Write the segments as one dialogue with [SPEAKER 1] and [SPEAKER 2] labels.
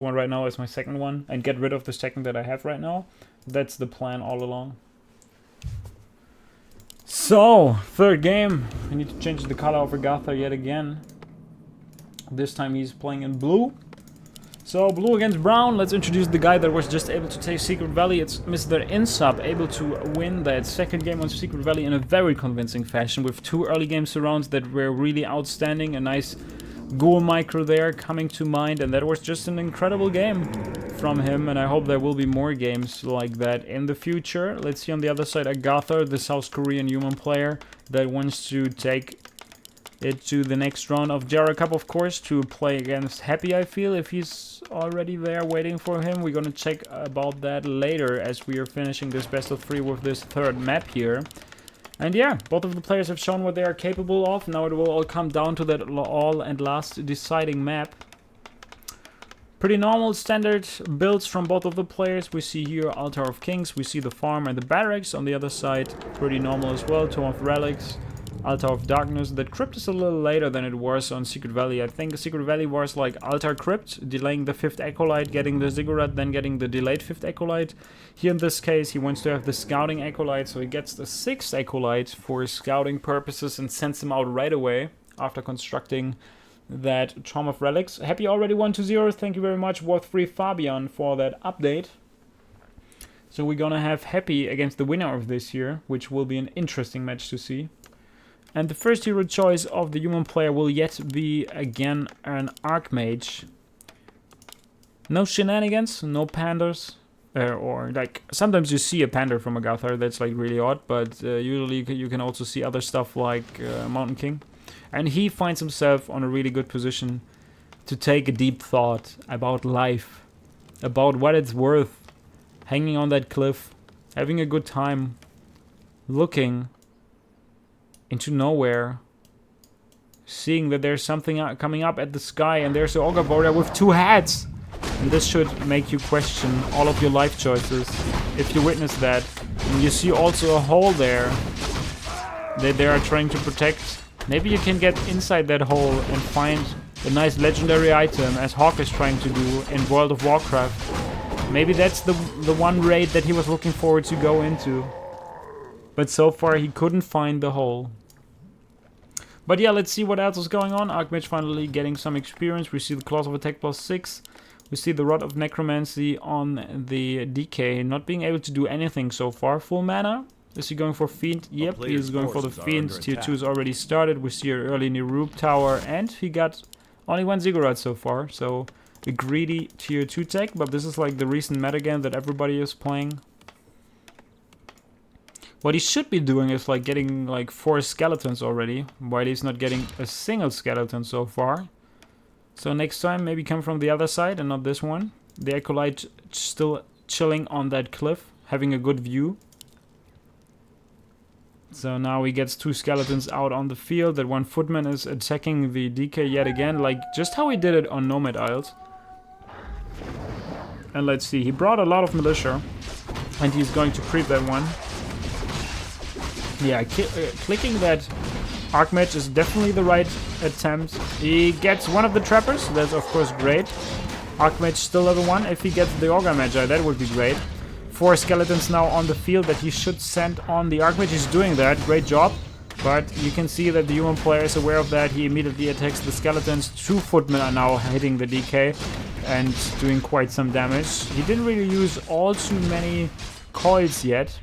[SPEAKER 1] one right now as my second one and get rid of the second that I have right now. That's the plan all along. So, third game. I need to change the color of Agatha yet again. This time he's playing in blue. So, blue against brown. Let's introduce the guy that was just able to take Secret Valley. It's Mr. INSUP, able to win that second game on Secret Valley in a very convincing fashion with 2 early game surrounds that were really outstanding. A nice Ghoul micro there coming to mind, and that was just an incredible game from him, and I hope there will be more games like that in the future. Let's see on the other side Agatha, the South Korean human player that wants to take it to the next round of GERA Cup, of course, to play against Happy, I feel, if he's already there waiting for him. We're gonna check about that later as we are finishing this best of 3 with this third map here. And yeah, both of the players have shown what they are capable of. Now it will all come down to that all and last deciding map. Pretty normal standard builds from both of the players. We see here Altar of Kings, we see the farm and the barracks on the other side. Pretty normal as well. Tome of Relics, Altar of Darkness. That crypt is a little later than it was on Secret Valley. I think Secret Valley was like Altar Crypt, delaying the 5th Acolyte, getting the Ziggurat, then getting the delayed 5th Acolyte. Here in this case, he wants to have the Scouting Acolyte, so he gets the 6th Acolyte for scouting purposes and sends him out right away after constructing that Tome of Relics. Happy already 1-0. Thank you very much, War3 Fabian, for that update. So we're gonna have Happy against the winner of this year, which will be an interesting match to see. And the first hero choice of the human player will yet be, again, an Archmage. No shenanigans, no pandas. Or, like, sometimes you see a panda from Agatha, that's, like, really odd. But usually you can also see other stuff like Mountain King. And he finds himself on a really good position to take a deep thought about life. About what it's worth. Hanging on that cliff. Having a good time. Looking into nowhere, seeing that there's something coming up at the sky, and there's an Ogre Warrior with 2 heads. And this should make you question all of your life choices if you witness that. And you see also a hole there that they are trying to protect. Maybe you can get inside that hole and find a nice legendary item, as Hawk is trying to do in World of Warcraft. Maybe that's the one raid that he was looking forward to go into. But so far he couldn't find the hole. But yeah, let's see what else is going on. Archmage finally getting some experience. We see the Claws of Attack +6. We see the Rod of Necromancy on the DK not being able to do anything so far. Full mana. Is he going for Fiend? Yep, he is going for the Fiend. Tier 2 is already started. We see an early Nerub Tower, and he got only 1 Ziggurat so far. So a greedy Tier 2 tech, but this is like the recent metagame that everybody is playing. What he should be doing is like getting like 4 skeletons already, while he's not getting a single skeleton so far. So next time maybe come from the other side and not this one. The Acolyte still chilling on that cliff, having a good view. So now he gets 2 skeletons out on the field. That one footman is attacking the DK yet again, like just how he did it on Nomad Isles. And let's see, he brought a lot of militia, and he's going to creep that one. Yeah, clicking that Archmage is definitely the right attempt. He gets one of the trappers, that's of course great. Archmage still level 1, if he gets the Ogre Magi, that would be great. 4 skeletons now on the field that he should send on the Archmage. He's doing that, great job. But you can see that the human player is aware of that. He immediately attacks the skeletons. 2 footmen are now hitting the DK and doing quite some damage. He didn't really use all too many coils yet.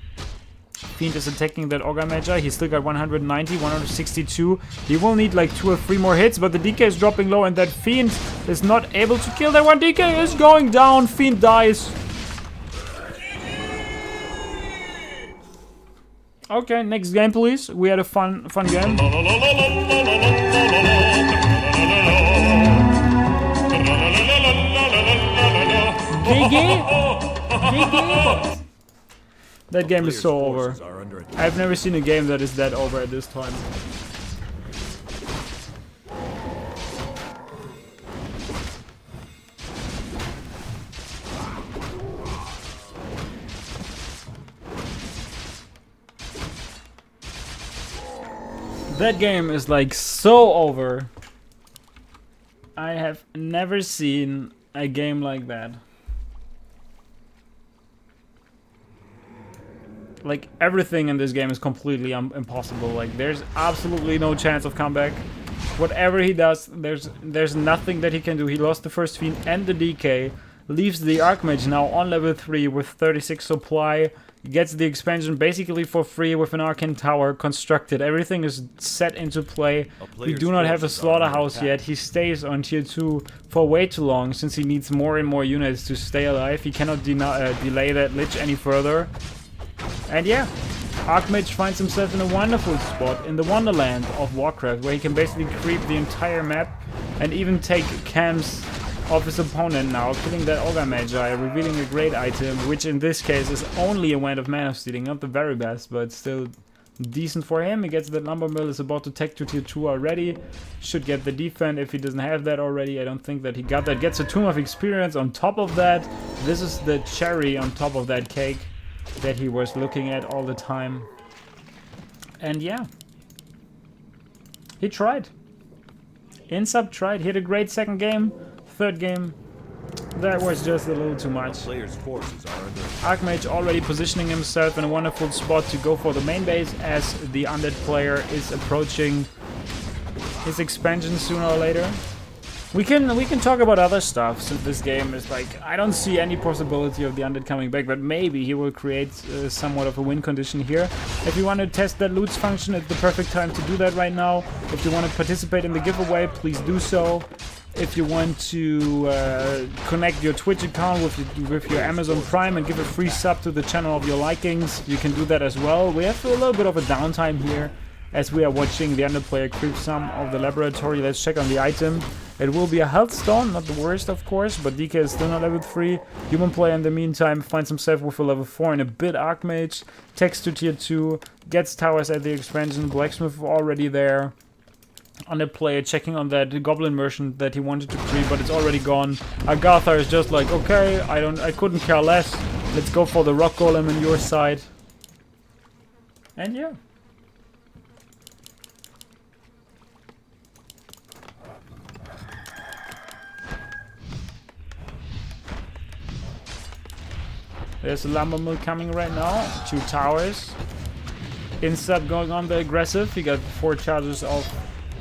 [SPEAKER 1] Fiend is attacking that Ogre Magi. He still got 190, 162. He will need like 2 or 3 more hits, but the DK is dropping low, and that Fiend is not able to kill that one. DK is going down. Fiend dies. Okay, next game, please. We had a fun game. GG. That game is so over. I've never seen a game that is that over at this time. That game is like so over. I have never seen a game like that. Like, everything in this game is completely impossible. Like, there's absolutely no chance of comeback. Whatever he does, there's nothing that he can do. He lost the first Fiend and the DK. Leaves the Archmage now on level 3 with 36 supply. Gets the expansion basically for free with an Arcane Tower constructed. Everything is set into play. We do not have a Slaughterhouse yet. He stays on tier 2 for way too long since he needs more and more units to stay alive. He cannot delay that Lich any further. And yeah, Archmage finds himself in a wonderful spot in the Wonderland of Warcraft, where he can basically creep the entire map and even take camps of his opponent now, killing that Ogre Magi, revealing a great item, which in this case is only a Wand of Mana Stealing, not the very best, but still decent for him. He gets the Lumber Mill, is about to tech to tier 2 already, should get the defend if he doesn't have that already. I don't think that he got that. Gets a Tomb of Experience on top of that. This is the cherry on top of that cake that he was looking at all the time. And yeah, he tried. INSUP tried. He had a great second game. Third game, that was just a little too much. Archmage already positioning himself in a wonderful spot to go for the main base as the Undead player is approaching his expansion sooner or later. We can talk about other stuff, since this game is like, I don't see any possibility of the Undead coming back, but maybe he will create somewhat of a win condition here. If you want to test that loots function, it's the perfect time to do that right now. If you want to participate in the giveaway, please do so. If you want to connect your Twitch account with your Amazon Prime and give a free sub to the channel of your likings, you can do that as well. We have a little bit of a downtime here as we are watching the Undead player creep some of the laboratory. Let's check on the item. It will be a health stone, not the worst of course, but DK is still not level 3. Human player in the meantime finds himself with a level 4 and a bit Archmage. Takes to tier 2, gets towers at the expansion, Blacksmith already there. Undead player checking on that Goblin Merchant that he wanted to creep, but it's already gone. Agatha is just like, okay, I couldn't care less. Let's go for the Rock Golem on your side. And yeah. There's a Lumber Mill coming right now. 2 towers. INSUP going on the aggressive. He got 4 charges of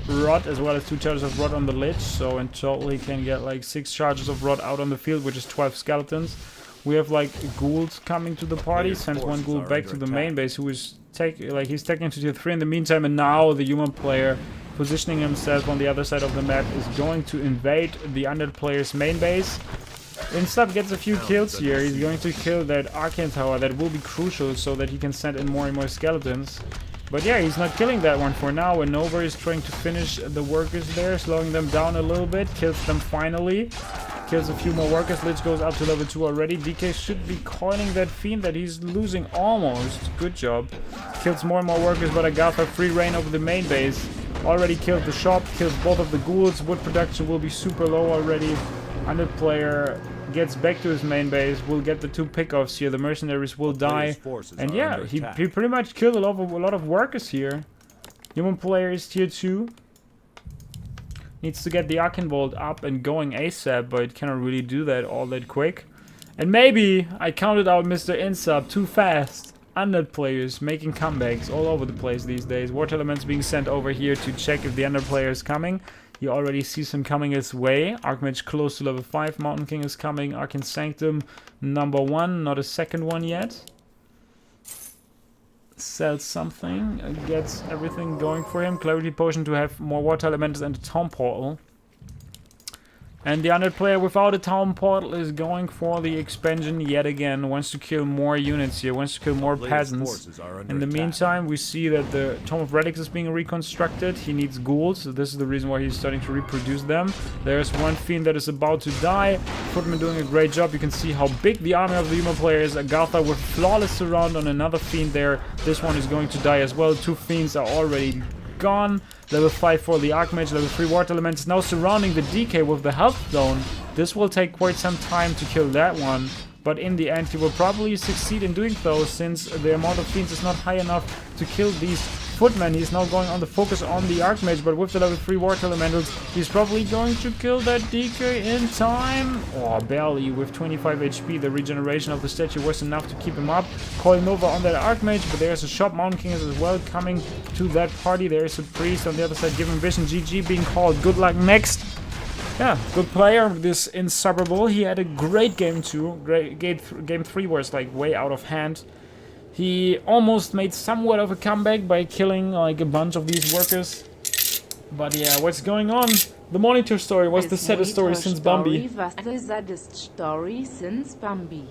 [SPEAKER 1] Rot as well as 2 charges of Rot on the Lich. So in total he can get like 6 charges of Rot out on the field, which is 12 skeletons. We have like ghouls coming to the party. Sends 1 ghoul back to the main base, who is he's taking to tier 3 in the meantime, and now the human player positioning himself on the other side of the map is going to invade the Undead player's main base. INSUP gets a few kills here. He's going to kill that Arcane Tower. That will be crucial so that he can send in more and more skeletons. But yeah, he's not killing that one for now. And Nova is trying to finish the workers there, slowing them down a little bit. Kills them finally. Kills a few more workers. Lich goes up to level 2 already. DK should be coiling that Fiend that he's losing almost. Good job. Kills more and more workers, but Agatha free reign over the main base. Already killed the shop. Kills both of the ghouls. Wood production will be super low already. Undead player gets back to his main base, will get the 2 pickoffs here. The mercenaries will die. And yeah, he pretty much killed a lot of workers here. Human player is tier 2. Needs to get the Arcane Bolt up and going ASAP, but it cannot really do that all that quick. And maybe I counted out Mr. INSUP too fast. Undead players making comebacks all over the place these days. Water Elements being sent over here to check if the Undead player is coming. You already see some coming his way. Archmage close to level 5. Mountain King is coming. Arcane Sanctum number 1. Not a second one yet. Sells something. Gets everything going for him. Clarity Potion to have more Water Elementals and a Town Portal. And the Undead player without a Town Portal is going for the expansion yet again. Wants to kill more units here. Wants to kill more peasants. In the meantime, we see that the Tome of Relics is being reconstructed. He needs ghouls. So this is the reason why he's starting to reproduce them. There's one Fiend that is about to die. Footman doing a great job. You can see how big the army of the human player is. Agatha with flawless surround on another Fiend there. This one is going to die as well. 2 Fiends are already gone. Level 5 for the Archmage, level 3 Water Elements now surrounding the DK with the health zone. This will take quite some time to kill that one, but in the end he will probably succeed in doing so, since the amount of Fiends is not high enough to kill these Footman. He's now going on the focus on the Archmage, but with the level 3 Water Elementals, he's probably going to kill that DK in time. Oh, barely. With 25 HP, the regeneration of the statue was enough to keep him up. Calling Nova on that Archmage, but there's a shot. Mountain King is as well coming to that party. There's a Priest on the other side, giving Vision. GG being called. Good luck next. Yeah, good player, this INSUPERABLE. He had a great game 2. Game 3 was like way out of hand. He almost made somewhat of a comeback by killing like a bunch of these workers. But yeah, what's going on? The monitor story was the saddest story since Bambi.
[SPEAKER 2] Was the saddest story since Bambi.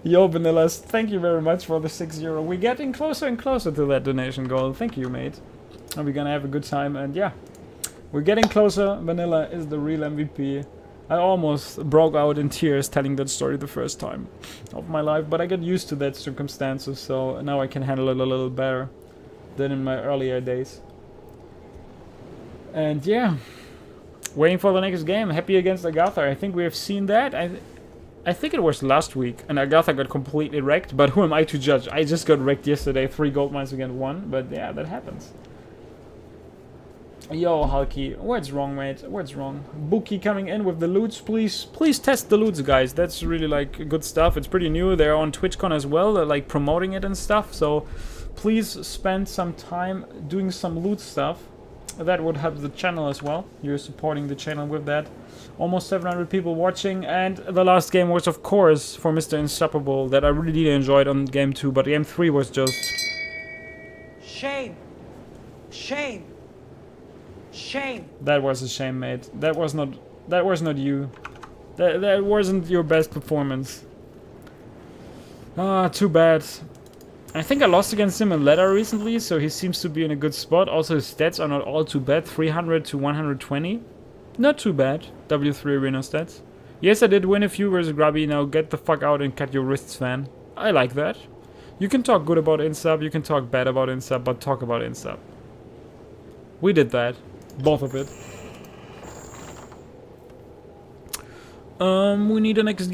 [SPEAKER 1] Yo, Vanillas, thank you very much for the €6. We're getting closer and closer to that donation goal. Thank you, mate. And we're gonna have a good time, and yeah, we're getting closer. Vanilla is the real MVP. I almost broke out in tears telling that story the first time of my life, but I got used to that circumstances, so now I can handle it a little better than in my earlier days. And yeah, waiting for the next game. Happy against Agatha. I think we have seen that. I think it was last week, and Agatha got completely wrecked, but who am I to judge? I just got wrecked yesterday, 3 gold mines against 1, but yeah, that happens. Yo, Hulky, what's wrong, mate? What's wrong? Bookie coming in with the loots, please test the loots, guys. That's really like good stuff. It's pretty new. They're on TwitchCon as well. They're like promoting it and stuff. So please spend some time doing some loot stuff. That would help the channel as well. You're supporting the channel with that. Almost 700 people watching, and the last game was, of course, for Mr. INSUPERABLE that I really enjoyed on game 2, but game 3 was just
[SPEAKER 3] shame. Shame. Shame.
[SPEAKER 1] That was a shame, mate. That was not you. That wasn't your best performance. Ah, too bad. I think I lost against him in ladder recently, so he seems to be in a good spot. Also, his stats are not all too bad. 300 to 120. Not too bad. W3 arena stats. Yes, I did win a few versus Grubby. Now get the fuck out and cut your wrists, fan. I like that. You can talk good about INSUP, you can talk bad about INSUP, but talk about INSUP. We did that. Both of it. We need a next game.